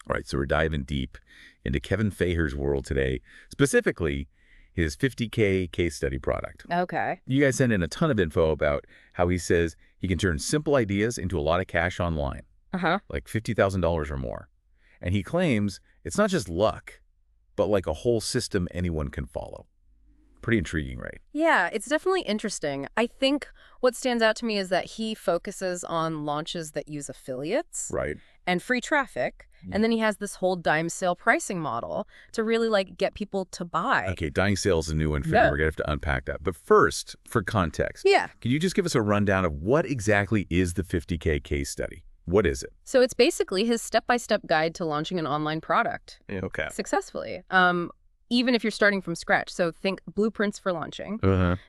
All right, so we're diving deep into Kevin Fahey's world today, specifically his 50K case study product. Okay. You guys sent in a ton of info about how he says he can turn simple ideas into a lot of cash online, like $50,000 or more. And he claims it's not just luck, but like a whole system anyone can follow. Pretty intriguing, right? Yeah, it's definitely interesting. I think what stands out to me is that he focuses on launches that use affiliates Right. and free traffic. And then he has this whole dime sale pricing model to really get people to buy. Okay, dying sales is a new one for me. Yeah. We're going to have to unpack that. But first, for context, Yeah. can you just give us a rundown of what exactly is the 50K case study? What is it? So it's basically his step-by-step guide to launching an online product Okay. successfully. Even if you're starting from scratch. So think blueprints for launching,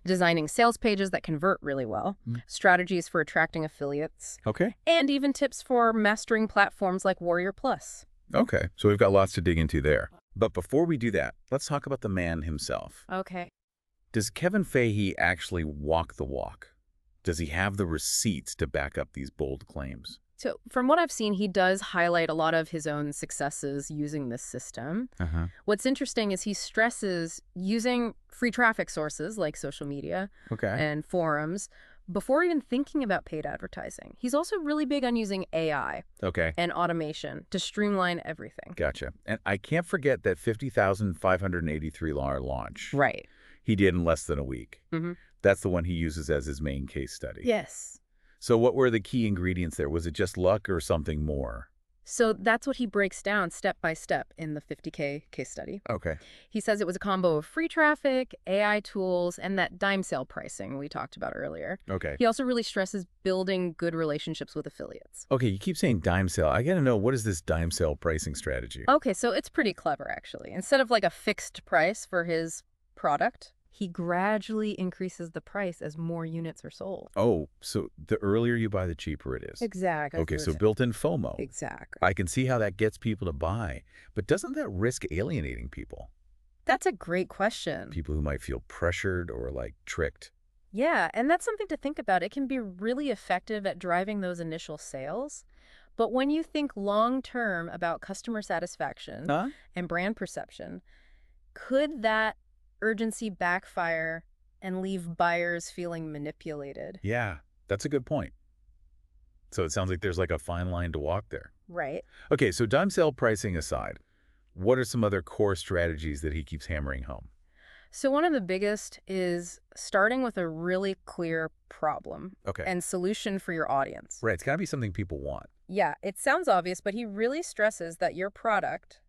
designing sales pages that convert really well, strategies for attracting affiliates, Okay. and even tips for mastering platforms like Warrior Plus. Okay, so we've got lots to dig into there. But before we do that, let's talk about the man himself. Okay. Does Kevin Fahey actually walk the walk? Does he have the receipts to back up these bold claims? So from what I've seen, he does highlight a lot of his own successes using this system. What's interesting is he stresses using free traffic sources like social media and forums before even thinking about paid advertising. He's also really big on using AI and automation to streamline everything. Gotcha. And I can't forget that $50,583 launch. Right. He did in less than a week. That's the one he uses as his main case study. Yes. So what were the key ingredients there? Was it just luck or something more? So that's what he breaks down step by step in the 50K case study. Okay. He says it was a combo of free traffic, AI tools, and that dime sale pricing we talked about earlier. Okay. He also really stresses building good relationships with affiliates. Okay, you keep saying dime sale. I got to know, what is this dime sale pricing strategy? Okay, so it's pretty clever, actually. Instead of a fixed price for his product, he gradually increases the price as more units are sold. Oh, so the earlier you buy, the cheaper it is. Exactly. Okay, so built-in FOMO. Exactly. I can see how that gets people to buy. But doesn't that risk alienating people? That's a great question. People who might feel pressured or tricked. Yeah, and that's something to think about. It can be really effective at driving those initial sales. But when you think long-term about customer satisfaction and brand perception, could that urgency backfire and leave buyers feeling manipulated? Yeah, that's a good point. So it sounds like there's a fine line to walk there. Right. Okay, so dime sale pricing aside, what are some other core strategies that he keeps hammering home? So one of the biggest is starting with a really clear problem and solution for your audience. Right, it's got to be something people want. Yeah, it sounds obvious, but he really stresses that your product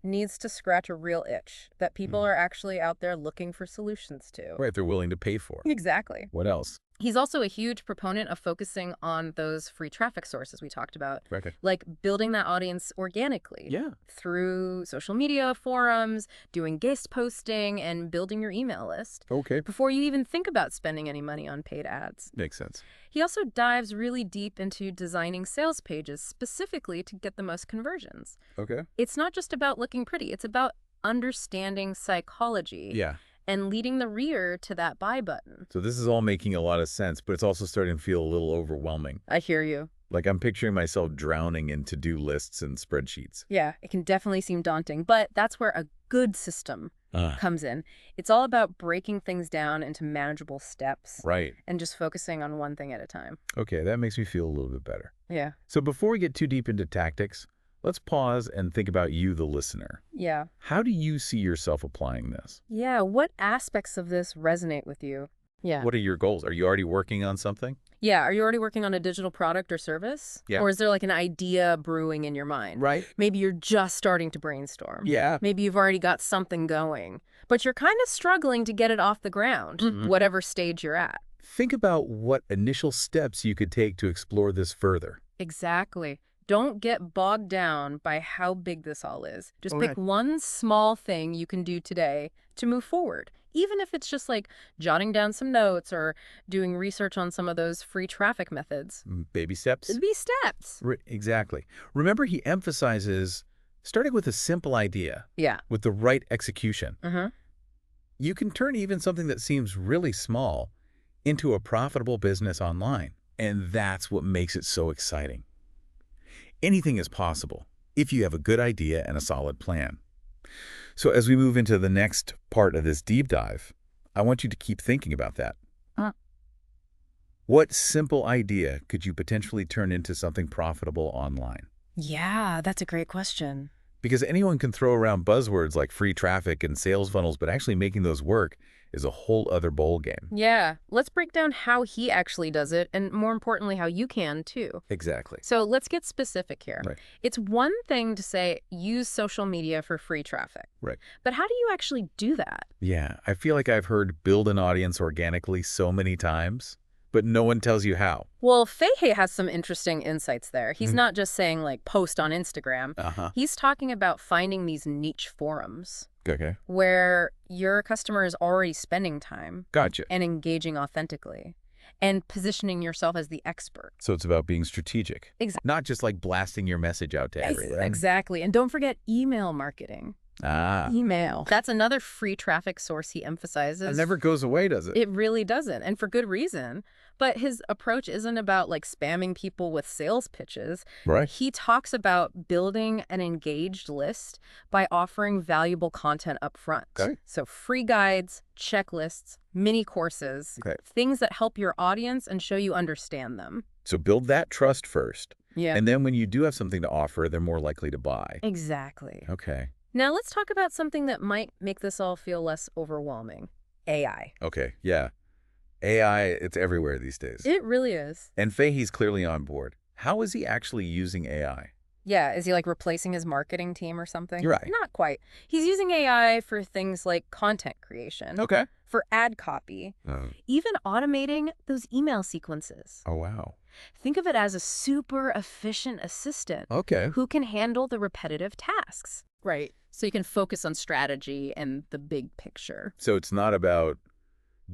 needs to scratch a real itch that people are actually out there looking for solutions to. Right, they're willing to pay for. Exactly. What else? He's also a huge proponent of focusing on those free traffic sources we talked about, Okay. like building that audience organically through social media, forums, doing guest posting, and building your email list Okay. before you even think about spending any money on paid ads. Makes sense. He also dives really deep into designing sales pages specifically to get the most conversions. Okay. It's not just about looking pretty. It's about understanding psychology and leading the reader to that buy button. So this is all making a lot of sense, but it's also starting to feel a little overwhelming. I hear you. I'm picturing myself drowning in to-do lists and spreadsheets. Yeah, it can definitely seem daunting, but that's where a good system comes in. It's all about breaking things down into manageable steps. Right. And just focusing on one thing at a time. Okay, that makes me feel a little bit better. Yeah. So before we get too deep into tactics, let's pause and think about you, the listener. Yeah. How do you see yourself applying this? Yeah, what aspects of this resonate with you? Yeah. What are your goals? Are you already working on something? Yeah, are you already working on a digital product or service? Yeah. Or is there an idea brewing in your mind? Right. Maybe you're just starting to brainstorm. Yeah. Maybe you've already got something going, but you're kind of struggling to get it off the ground, whatever stage you're at. Think about what initial steps you could take to explore this further. Exactly. Don't get bogged down by how big this all is. Just pick one small thing you can do today to move forward. Even if it's just jotting down some notes or doing research on some of those free traffic methods. Baby steps? It'd be steps. Exactly. Remember, he emphasizes starting with a simple idea. Yeah. With the right execution. You can turn even something that seems really small into a profitable business online. And that's what makes it so exciting. Anything is possible. if you have a good idea and a solid plan. So as we move into the next part of this deep dive, I want you to keep thinking about that. What simple idea could you potentially turn into something profitable online? Yeah, that's a great question. Because anyone can throw around buzzwords like free traffic and sales funnels, but actually making those work is a whole other ball game. Yeah, let's break down how he actually does it, and more importantly, how you can too. Exactly. So let's get specific here. Right. It's one thing to say, use social media for free traffic. Right. But how do you actually do that? Yeah, I feel like I've heard build an audience organically so many times, but no one tells you how. Well, Fahey has some interesting insights there. He's not just saying, like, post on Instagram. He's talking about finding these niche forums. Okay. Where your customer is already spending time. Gotcha. And engaging authentically. And positioning yourself as the expert. So it's about being strategic. Exactly. Not just like blasting your message out to everyone. Exactly. And don't forget email marketing. Email. That's another free traffic source he emphasizes. It never goes away, does it? It really doesn't, and for good reason. But his approach isn't about like spamming people with sales pitches. Right. He talks about building an engaged list by offering valuable content up front. Okay. So free guides, checklists, mini courses, things that help your audience and show you understand them. So build that trust first. Yeah. And then when you do have something to offer, they're more likely to buy. Exactly. Okay. Now let's talk about something that might make this all feel less overwhelming. AI. Okay, yeah. AI, it's everywhere these days. It really is. And Fahey's clearly on board. How is he actually using AI? Yeah, is he like replacing his marketing team or something? You're right. Not quite. He's using AI for things like content creation. Okay. For ad copy. Even automating those email sequences. Oh, wow. Think of it as a super efficient assistant. Okay. Who can handle the repetitive tasks. Right. So you can focus on strategy and the big picture. So it's not about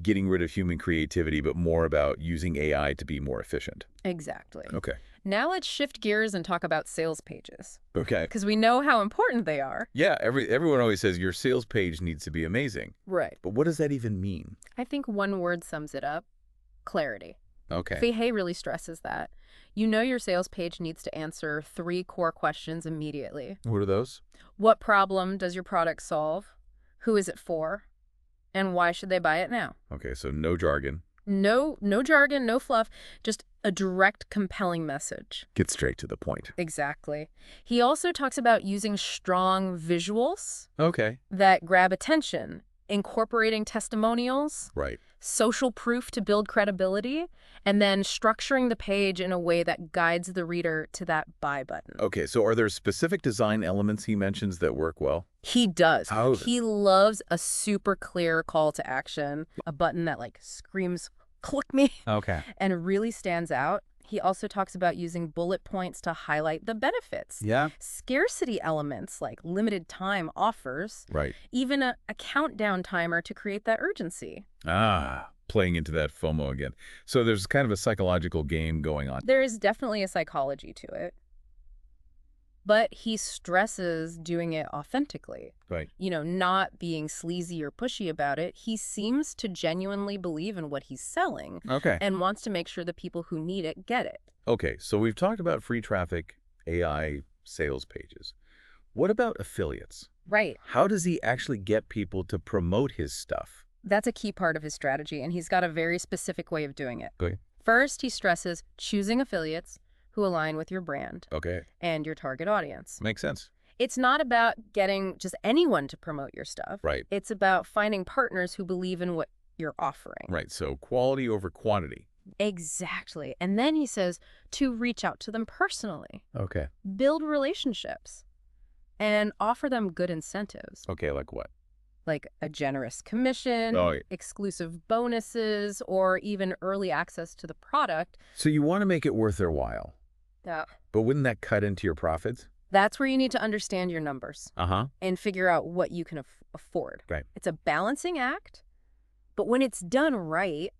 getting rid of human creativity, but more about using AI to be more efficient. Exactly. Okay. Now let's shift gears and talk about sales pages. Okay. Because we know how important they are. Yeah, everyone always says your sales page needs to be amazing. Right. But what does that even mean? I think one word sums it up. Clarity. Okay. Fahey really stresses that. You know your sales page needs to answer 3 core questions immediately. What are those? What problem does your product solve? Who is it for? And why should they buy it now? Okay, so no jargon. No jargon, no fluff, just a direct, compelling message. Get straight to the point. Exactly. He also talks about using strong visuals that grab attention, incorporating testimonials, social proof to build credibility, and then structuring the page in a way that guides the reader to that buy button. Okay, so are there specific design elements he mentions that work well? He does. How? He loves a super clear call to action, a button that like screams, click me, and really stands out. He also talks about using bullet points to highlight the benefits. Yeah. Scarcity elements like limited time offers. Right. Even a countdown timer to create that urgency. Playing into that FOMO again. So there's kind of a psychological game going on. There is definitely a psychology to it. But he stresses doing it authentically. Right. You know, not being sleazy or pushy about it. He seems to genuinely believe in what he's selling. Okay. And wants to make sure the people who need it get it. Okay, so we've talked about free traffic, AI, sales pages. What about affiliates? Right. How does he actually get people to promote his stuff? That's a key part of his strategy, and he's got a very specific way of doing it. Okay. First, he stresses choosing affiliates who align with your brand and your target audience. Makes sense. It's not about getting just anyone to promote your stuff. Right. It's about finding partners who believe in what you're offering. Right, so quality over quantity. Exactly. And then he says to reach out to them personally. Okay. Build relationships and offer them good incentives. Okay, like what? Like a generous commission, exclusive bonuses, or even early access to the product. So you want to make it worth their while. Yeah. But wouldn't that cut into your profits? That's where you need to understand your numbers. And figure out what you can afford. Right. It's a balancing act, but when it's done right,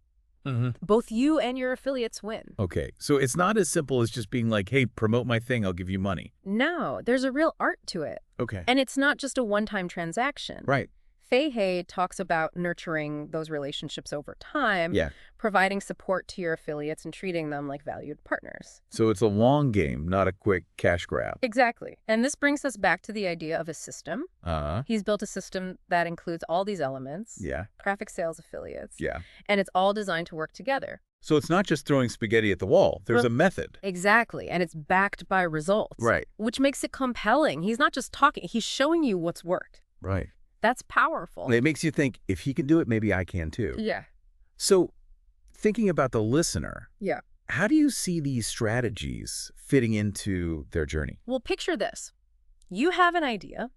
both you and your affiliates win. Okay, so it's not as simple as just being like, hey, promote my thing, I'll give you money. No, there's a real art to it. Okay. And it's not just a one-time transaction. Right. Fahey talks about nurturing those relationships over time, providing support to your affiliates and treating them like valued partners. So it's a long game, not a quick cash grab. Exactly. And this brings us back to the idea of a system. He's built a system that includes all these elements. Traffic, sales, affiliates. And it's all designed to work together. So it's not just throwing spaghetti at the wall. There's a method. Exactly. And it's backed by results. Right. Which makes it compelling. He's not just talking. He's showing you what's worked. Right. That's powerful. It makes you think, if he can do it, maybe I can too. Yeah. So thinking about the listener, how do you see these strategies fitting into their journey? Well, picture this. You have an idea.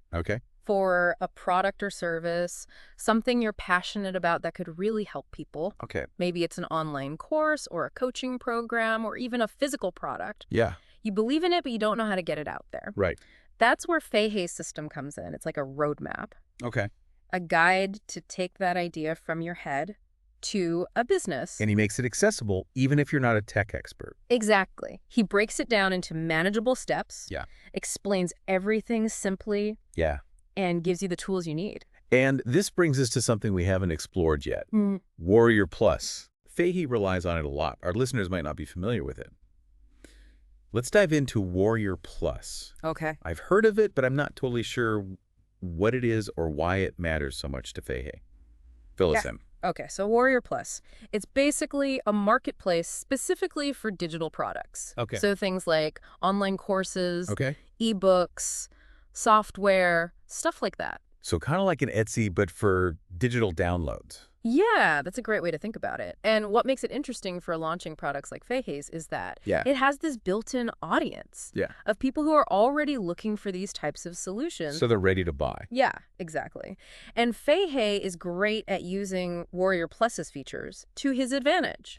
For a product or service, something you're passionate about that could really help people. Maybe it's an online course or a coaching program or even a physical product. You believe in it, but you don't know how to get it out there. Right. That's where Fahey's system comes in. It's like a roadmap. A guide to take that idea from your head to a business. And he makes it accessible even if you're not a tech expert. Exactly. He breaks it down into manageable steps. Explains everything simply. And gives you the tools you need. And this brings us to something we haven't explored yet. Warrior Plus. Fahey relies on it a lot. Our listeners might not be familiar with it. Let's dive into Warrior Plus. I've heard of it, but I'm not totally sure what it is or why it matters so much to Fahey. Fill us in. So Warrior Plus. It's basically a marketplace specifically for digital products. So things like online courses, ebooks, software, stuff like that. So kind of like an Etsy, but for digital downloads. Yeah, that's a great way to think about it. And what makes it interesting for launching products like Fahey's is that it has this built-in audience of people who are already looking for these types of solutions. So they're ready to buy. Yeah, exactly. And Fahey is great at using Warrior Plus's features to his advantage.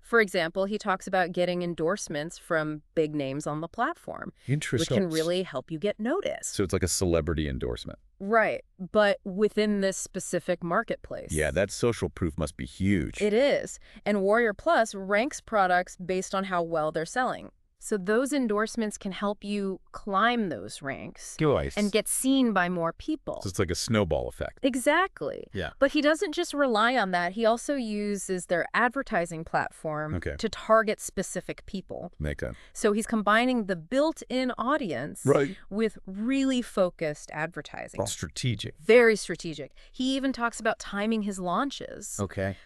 For example, he talks about getting endorsements from big names on the platform. Interesting. Which can really help you get noticed. So it's like a celebrity endorsement. Right, but within this specific marketplace. Yeah, that social proof must be huge. It is. And Warrior Plus ranks products based on how well they're selling. So those endorsements can help you climb those ranks and get seen by more people. So it's like a snowball effect. Exactly. But he doesn't just rely on that. He also uses their advertising platform to target specific people. Makes sense. So he's combining the built-in audience with really focused advertising. Strategic. Very strategic. He even talks about timing his launches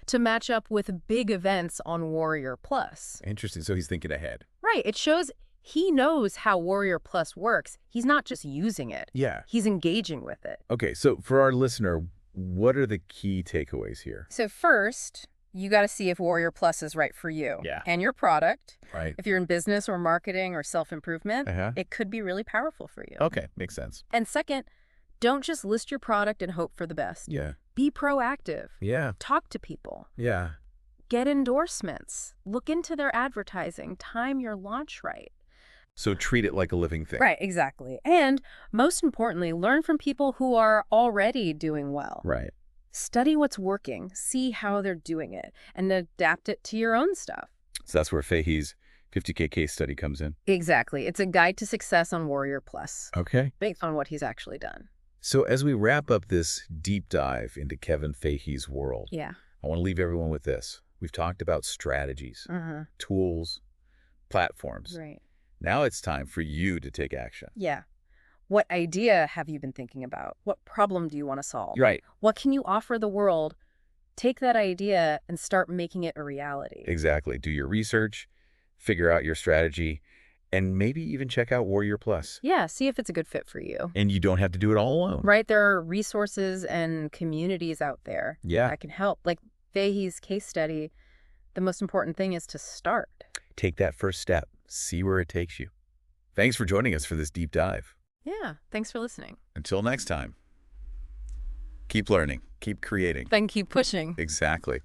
to match up with big events on Warrior Plus. Interesting. So he's thinking ahead. Right. It shows he knows how Warrior Plus works. He's not just using it. He's engaging with it. So for our listener, what are the key takeaways here? So first, you got to see if Warrior Plus is right for you and your product. If you're in business or marketing or self-improvement, it could be really powerful for you. Makes sense. And second, don't just list your product and hope for the best. Be proactive. Talk to people. Get endorsements. Look into their advertising. Time your launch right. So treat it like a living thing. Right, exactly. And most importantly, learn from people who are already doing well. Study what's working, see how they're doing it, and adapt it to your own stuff. So that's where Fahey's 50K case study comes in. Exactly. It's a guide to success on Warrior Plus. Based on what he's actually done. So as we wrap up this deep dive into Kevin Fahey's world, I want to leave everyone with this. We've talked about strategies, tools, platforms. Now it's time for you to take action. What idea have you been thinking about? What problem do you want to solve? What can you offer the world? Take that idea and start making it a reality. Exactly. Do your research, figure out your strategy, and maybe even check out Warrior Plus. See if it's a good fit for you. And you don't have to do it all alone. There are resources and communities out there that can help. Like Fahey's case study, the most important thing is to start. Take that first step. See where it takes you. Thanks for joining us for this deep dive. Thanks for listening. Until next time, keep learning, keep creating. Then keep pushing. Exactly.